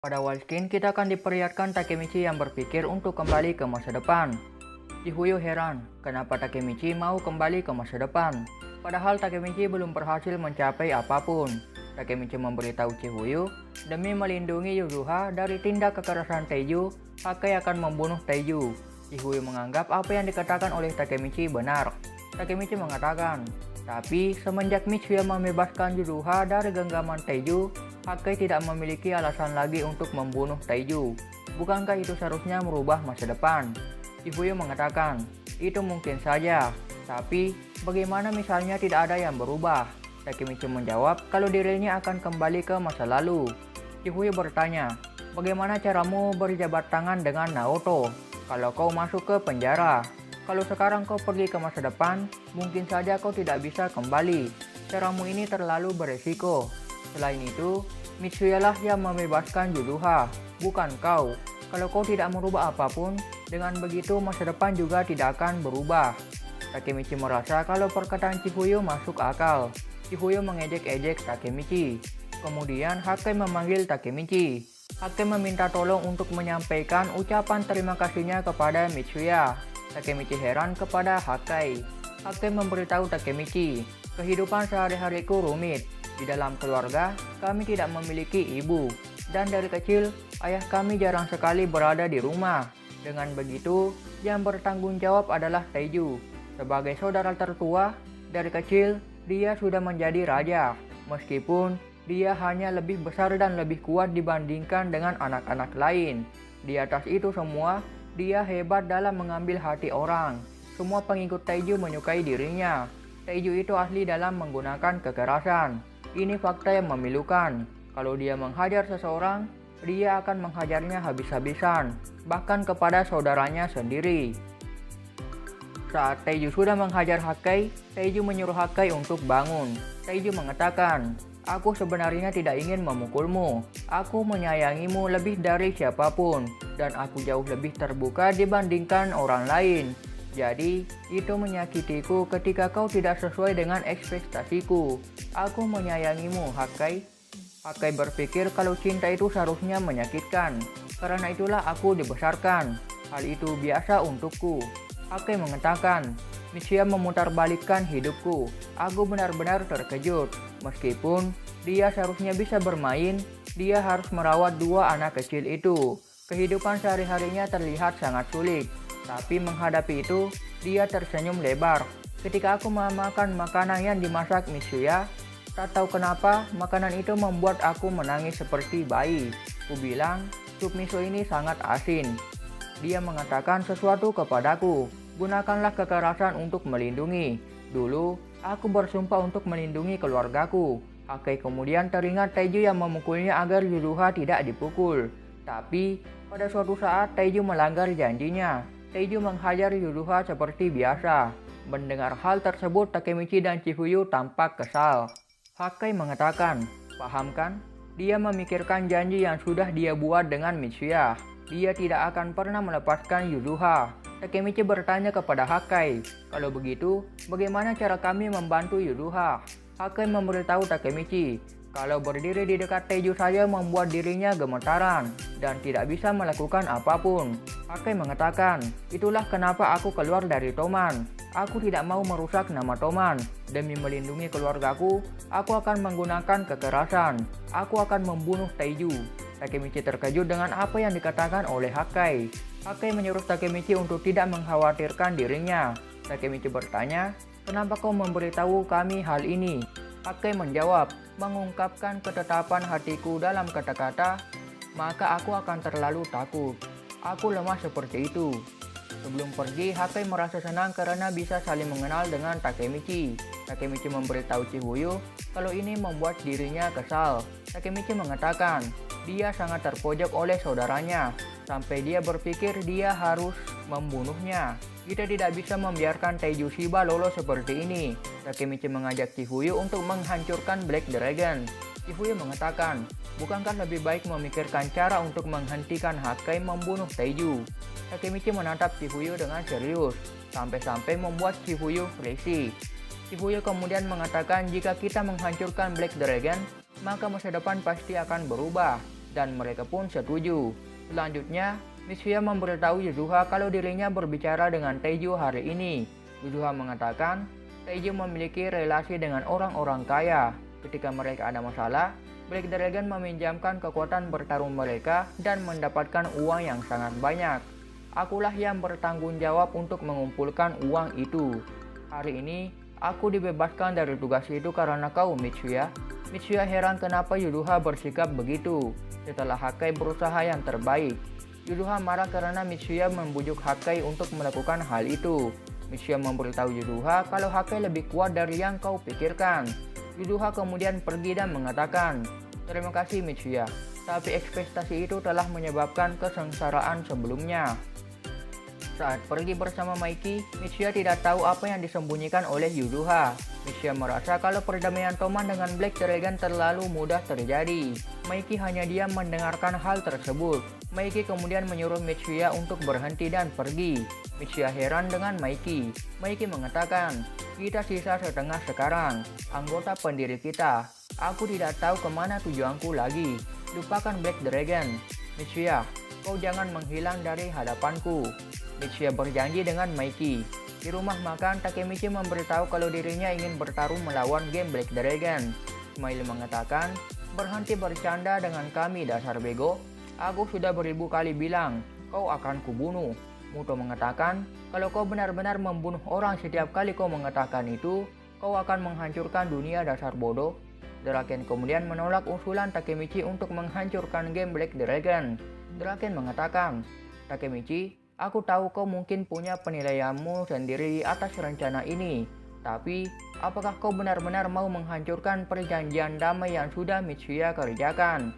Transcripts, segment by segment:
Pada awal skin, kita akan diperlihatkan Takemichi yang berpikir untuk kembali ke masa depan. Chifuyu heran, kenapa Takemichi mau kembali ke masa depan. Padahal Takemichi belum berhasil mencapai apapun. Takemichi memberitahu Chifuyu, demi melindungi Yuzuha dari tindak kekerasan Taiju, Hakai akan membunuh Taiju. Chifuyu menganggap apa yang dikatakan oleh Takemichi benar. Takemichi mengatakan, tapi semenjak Mitsuya membebaskan Yuzuha dari genggaman Taiju, Hakai tidak memiliki alasan lagi untuk membunuh Taiju. Bukankah itu seharusnya merubah masa depan? Chifuyu mengatakan, itu mungkin saja. Tapi, bagaimana misalnya tidak ada yang berubah? Takemichi menjawab kalau dirinya akan kembali ke masa lalu. Chifuyu bertanya, bagaimana caramu berjabat tangan dengan Naoto kalau kau masuk ke penjara? Kalau sekarang kau pergi ke masa depan, mungkin saja kau tidak bisa kembali. Caramu ini terlalu beresiko. Selain itu, Mitsuya lah yang membebaskan Yuzuha, bukan kau. Kalau kau tidak merubah apapun, dengan begitu masa depan juga tidak akan berubah. Takemichi merasa kalau perkataan Chifuyu masuk akal. Chifuyu mengejek-ejek Takemichi. Kemudian Hakai memanggil Takemichi. Hakai meminta tolong untuk menyampaikan ucapan terima kasihnya kepada Mitsuya. Takemichi heran kepada Hakai. Hakai memberitahu Takemichi, kehidupan sehari-hariku rumit. Di dalam keluarga, kami tidak memiliki ibu. Dan dari kecil, ayah kami jarang sekali berada di rumah. Dengan begitu, yang bertanggung jawab adalah Taiju. Sebagai saudara tertua, dari kecil, dia sudah menjadi raja. Meskipun, dia hanya lebih besar dan lebih kuat dibandingkan dengan anak-anak lain. Di atas itu semua, dia hebat dalam mengambil hati orang. Semua pengikut Taiju menyukai dirinya. Taiju itu ahli dalam menggunakan kekerasan. Ini fakta yang memilukan. Kalau dia menghajar seseorang, dia akan menghajarnya habis-habisan, bahkan kepada saudaranya sendiri. Saat Taiju sudah menghajar Hakai, Taiju menyuruh Hakai untuk bangun. Taiju mengatakan, aku sebenarnya tidak ingin memukulmu. Aku menyayangimu lebih dari siapapun, dan aku jauh lebih terbuka dibandingkan orang lain. Jadi, itu menyakitiku ketika kau tidak sesuai dengan ekspektasiku. Aku menyayangimu, Hakai. Hakai berpikir kalau cinta itu seharusnya menyakitkan. Karena itulah aku dibesarkan. Hal itu biasa untukku. Hakai mengatakan, Mitsuya memutarbalikkan hidupku. Aku benar-benar terkejut. Meskipun dia seharusnya bisa bermain, dia harus merawat dua anak kecil itu. Kehidupan sehari-harinya terlihat sangat sulit. Tapi menghadapi itu, dia tersenyum lebar. Ketika aku memakan makanan yang dimasak Mitsuya, tak tahu kenapa makanan itu membuat aku menangis seperti bayi. Ku bilang, sup miso ini sangat asin. Dia mengatakan sesuatu kepadaku, gunakanlah kekerasan untuk melindungi. Dulu, aku bersumpah untuk melindungi keluargaku. Hakai kemudian teringat Taiju yang memukulnya agar Yuzuha tidak dipukul. Tapi, pada suatu saat Taiju melanggar janjinya. Taiju menghajar Yuzuha seperti biasa. Mendengar hal tersebut, Takemichi dan Chifuyu tampak kesal. Hakai mengatakan, paham kan? Dia memikirkan janji yang sudah dia buat dengan Mitsuya. Dia tidak akan pernah melepaskan Yuzuha. Takemichi bertanya kepada Hakai, kalau begitu, bagaimana cara kami membantu Yuzuha? Hakai memberitahu Takemichi, kalau berdiri di dekat Taiju saja membuat dirinya gemetaran dan tidak bisa melakukan apapun. Hakai mengatakan, itulah kenapa aku keluar dari Toman. Aku tidak mau merusak nama Toman. Demi melindungi keluargaku, aku akan menggunakan kekerasan. Aku akan membunuh Taiju. Takemichi terkejut dengan apa yang dikatakan oleh Hakai. Hakai menyuruh Takemichi untuk tidak mengkhawatirkan dirinya. Takemichi bertanya, kenapa kau memberitahu kami hal ini? Hakai menjawab, mengungkapkan ketetapan hatiku dalam kata-kata, maka aku akan terlalu takut. Aku lemah seperti itu. Sebelum pergi, Hakai merasa senang karena bisa saling mengenal dengan Takemichi. Takemichi memberitahu Chifuyu kalau ini membuat dirinya kesal. Takemichi mengatakan, dia sangat terpojok oleh saudaranya, sampai dia berpikir dia harus membunuhnya. Kita tidak bisa membiarkan Taiju Shiba lolos seperti ini. Takemichi mengajak Chifuyu untuk menghancurkan Black Dragon. Chifuyu mengatakan, bukankah lebih baik memikirkan cara untuk menghentikan Hakai membunuh Taiju? Takemichi menatap Chifuyu dengan serius, sampai-sampai membuat Chifuyu risih. Chifuyu kemudian mengatakan jika kita menghancurkan Black Dragon, maka masa depan pasti akan berubah. dan mereka pun setuju. Selanjutnya, Mitsuya memberitahu Yuzuha kalau dirinya berbicara dengan Taiju hari ini. Yuzuha mengatakan, Taiju memiliki relasi dengan orang-orang kaya. Ketika mereka ada masalah, Black Dragon meminjamkan kekuatan bertarung mereka dan mendapatkan uang yang sangat banyak. Akulah yang bertanggung jawab untuk mengumpulkan uang itu. Hari ini, aku dibebaskan dari tugas itu karena kau, Mitsuya. Mitsuya heran kenapa Yuzuha bersikap begitu. Setelah Hakai berusaha yang terbaik, Yuzuha marah karena Mitsuya membujuk Hakai untuk melakukan hal itu. Mitsuya memberitahu Yuzuha kalau Hakai lebih kuat dari yang kau pikirkan. Yuzuha kemudian pergi dan mengatakan, "Terima kasih Mitsuya, tapi ekspektasi itu telah menyebabkan kesengsaraan sebelumnya." Saat pergi bersama Maiki, Mitsuya tidak tahu apa yang disembunyikan oleh Yuzuha. Mitsuya merasa kalau perdamaian Toman dengan Black Dragon terlalu mudah terjadi. Maiki hanya diam mendengarkan hal tersebut. Maiki kemudian menyuruh Mitsuya untuk berhenti dan pergi. Mitsuya heran dengan Maiki. Maiki mengatakan, "Kita sisa setengah sekarang, anggota pendiri kita. Aku tidak tahu kemana tujuanku lagi. Lupakan Black Dragon. Mitsuya, kau jangan menghilang dari hadapanku." Mitsuya berjanji dengan Maiki. Di rumah makan, Takemichi memberitahu kalau dirinya ingin bertarung melawan geng Black Dragon. Smiley mengatakan, "Berhenti bercanda dengan kami, dasar bego. Aku sudah beribu kali bilang, kau akan kubunuh." Muto mengatakan, "Kalau kau benar-benar membunuh orang setiap kali kau mengatakan itu, kau akan menghancurkan dunia, dasar bodoh." Draken kemudian menolak usulan Takemichi untuk menghancurkan geng Black Dragon. Draken mengatakan, "Takemichi, aku tahu kau mungkin punya penilaianmu sendiri atas rencana ini. Tapi, apakah kau benar-benar mau menghancurkan perjanjian damai yang sudah Mitsuya kerjakan?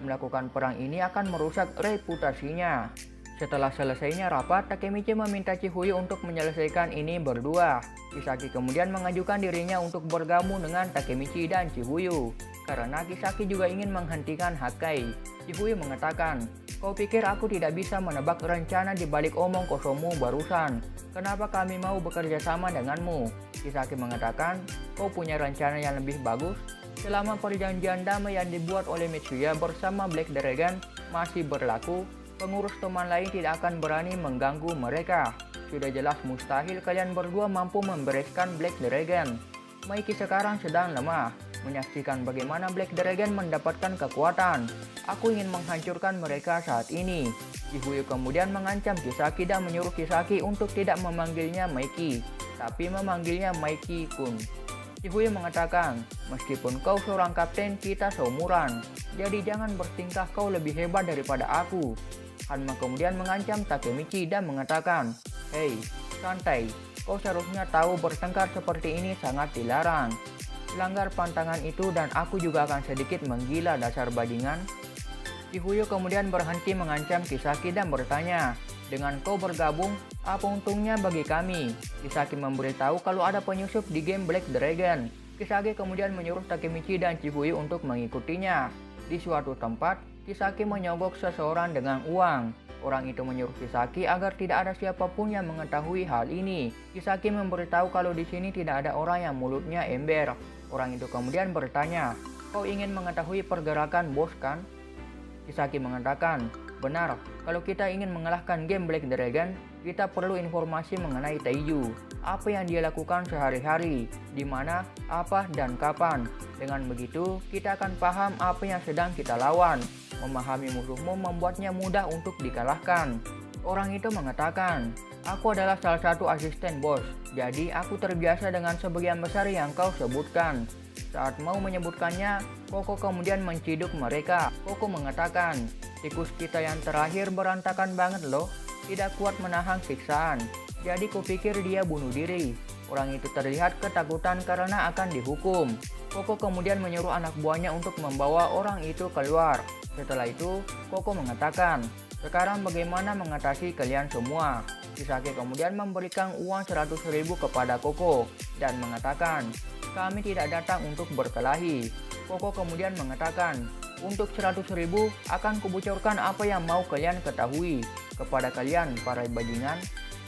Melakukan perang ini akan merusak reputasinya." Setelah selesainya rapat, Takemichi meminta Chihuyu untuk menyelesaikan ini berdua. Kisaki kemudian mengajukan dirinya untuk bergabung dengan Takemichi dan Chihuyu, karena Kisaki juga ingin menghentikan Hakai. Chihuyu mengatakan, "Kau pikir aku tidak bisa menebak rencana di balik omong kosongmu barusan? Kenapa kami mau bekerja sama denganmu?" Kisaki mengatakan, "Kau punya rencana yang lebih bagus? Selama perjanjian damai yang dibuat oleh Mitsuya bersama Black Dragon masih berlaku, pengurus teman lain tidak akan berani mengganggu mereka. Sudah jelas mustahil kalian berdua mampu membereskan Black Dragon. Maiki sekarang sedang lemah. Menyaksikan bagaimana Black Dragon mendapatkan kekuatan. Aku ingin menghancurkan mereka saat ini." Chihuyu kemudian mengancam Kisaki dan menyuruh Kisaki untuk tidak memanggilnya Maiki, tapi memanggilnya Maiki-kun. Chihuyu mengatakan, "Meskipun kau seorang kapten, kita seumuran. Jadi jangan bertingkah kau lebih hebat daripada aku." Hanma kemudian mengancam Takemichi dan mengatakan, "Hei, santai. Kau seharusnya tahu bertengkar seperti ini sangat dilarang. Langgar pantangan itu dan aku juga akan sedikit menggila, dasar bajingan." Chihuyu kemudian berhenti mengancam Kisaki dan bertanya, "Dengan kau bergabung, apa untungnya bagi kami?" Kisaki memberitahu kalau ada penyusup di game Black Dragon. Kisaki kemudian menyuruh Takemichi dan Chihuyu untuk mengikutinya. Di suatu tempat, Kisaki menyogok seseorang dengan uang. Orang itu menyuruh Kisaki agar tidak ada siapapun yang mengetahui hal ini. Kisaki memberitahu kalau di sini tidak ada orang yang mulutnya ember. Orang itu kemudian bertanya, "Kau ingin mengetahui pergerakan bos kan?" Kisaki mengatakan, "Benar, kalau kita ingin mengalahkan game Black Dragon, kita perlu informasi mengenai Taiju. Apa yang dia lakukan sehari-hari, di mana, apa, dan kapan. Dengan begitu, kita akan paham apa yang sedang kita lawan. Memahami musuhmu membuatnya mudah untuk dikalahkan." Orang itu mengatakan, "Aku adalah salah satu asisten bos, jadi aku terbiasa dengan sebagian besar yang kau sebutkan." Saat mau menyebutkannya, Koko kemudian menciduk mereka. Koko mengatakan, "Tikus kita yang terakhir berantakan banget loh, tidak kuat menahan siksaan. Jadi kupikir dia bunuh diri." Orang itu terlihat ketakutan karena akan dihukum. Koko kemudian menyuruh anak buahnya untuk membawa orang itu keluar. Setelah itu, Koko mengatakan, "Sekarang bagaimana mengatasi kalian semua?" Kisaki kemudian memberikan uang 100.000 kepada Koko dan mengatakan, "Kami tidak datang untuk berkelahi." Koko kemudian mengatakan, "Untuk 100.000 akan kubocorkan apa yang mau kalian ketahui kepada kalian para bajingan."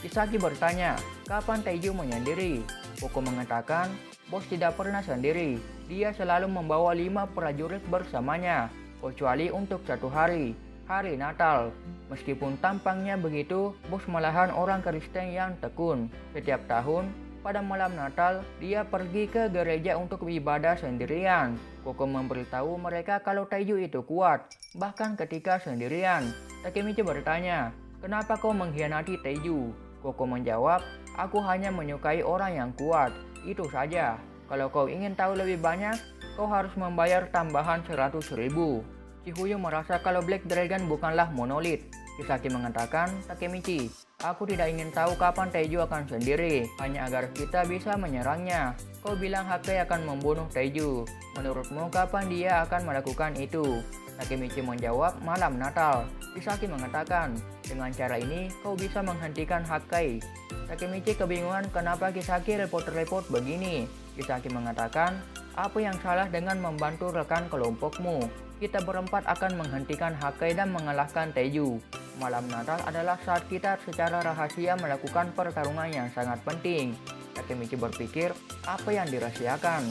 Kisaki bertanya, "Kapan Taiju menyendiri?" Koko mengatakan, "Bos tidak pernah sendiri. Dia selalu membawa 5 prajurit bersamanya. kecuali untuk satu hari, hari Natal. Meskipun tampangnya begitu, bos malahan orang Kristen yang tekun. Setiap tahun, pada malam Natal, dia pergi ke gereja untuk beribadah sendirian. Koko memberitahu mereka kalau Taiju itu kuat, bahkan ketika sendirian. Takemichi bertanya, "Kenapa kau mengkhianati Taiju?" Koko menjawab, "Aku hanya menyukai orang yang kuat, itu saja. Kalau kau ingin tahu lebih banyak, kau harus membayar tambahan 100.000. Chihuyo merasa kalau Black Dragon bukanlah monolit. Kisaki mengatakan, "Takemichi, aku tidak ingin tahu kapan Taiju akan sendiri, hanya agar kita bisa menyerangnya. Kau bilang Hakai akan membunuh Taiju. Menurutmu kapan dia akan melakukan itu?" Takemichi menjawab, "Malam Natal." Kisaki mengatakan, "Dengan cara ini, kau bisa menghentikan Hakai." Takemichi kebingungan kenapa Kisaki repot-repot begini. Kisaki mengatakan, "Apa yang salah dengan membantu rekan kelompokmu? Kita berempat akan menghentikan Hakai dan mengalahkan Taiju. Malam Natal adalah saat kita secara rahasia melakukan pertarungan yang sangat penting." Takemichi berpikir, apa yang dirahasiakan?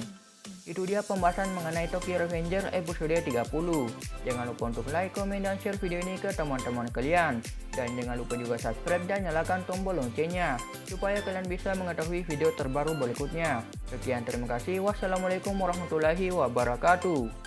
Itu dia pembahasan mengenai Tokyo Revenger episode 30. Jangan lupa untuk like, komen, dan share video ini ke teman-teman kalian. Dan jangan lupa juga subscribe dan nyalakan tombol loncengnya, supaya kalian bisa mengetahui video terbaru berikutnya. Sekian, terima kasih. Wassalamualaikum warahmatullahi wabarakatuh.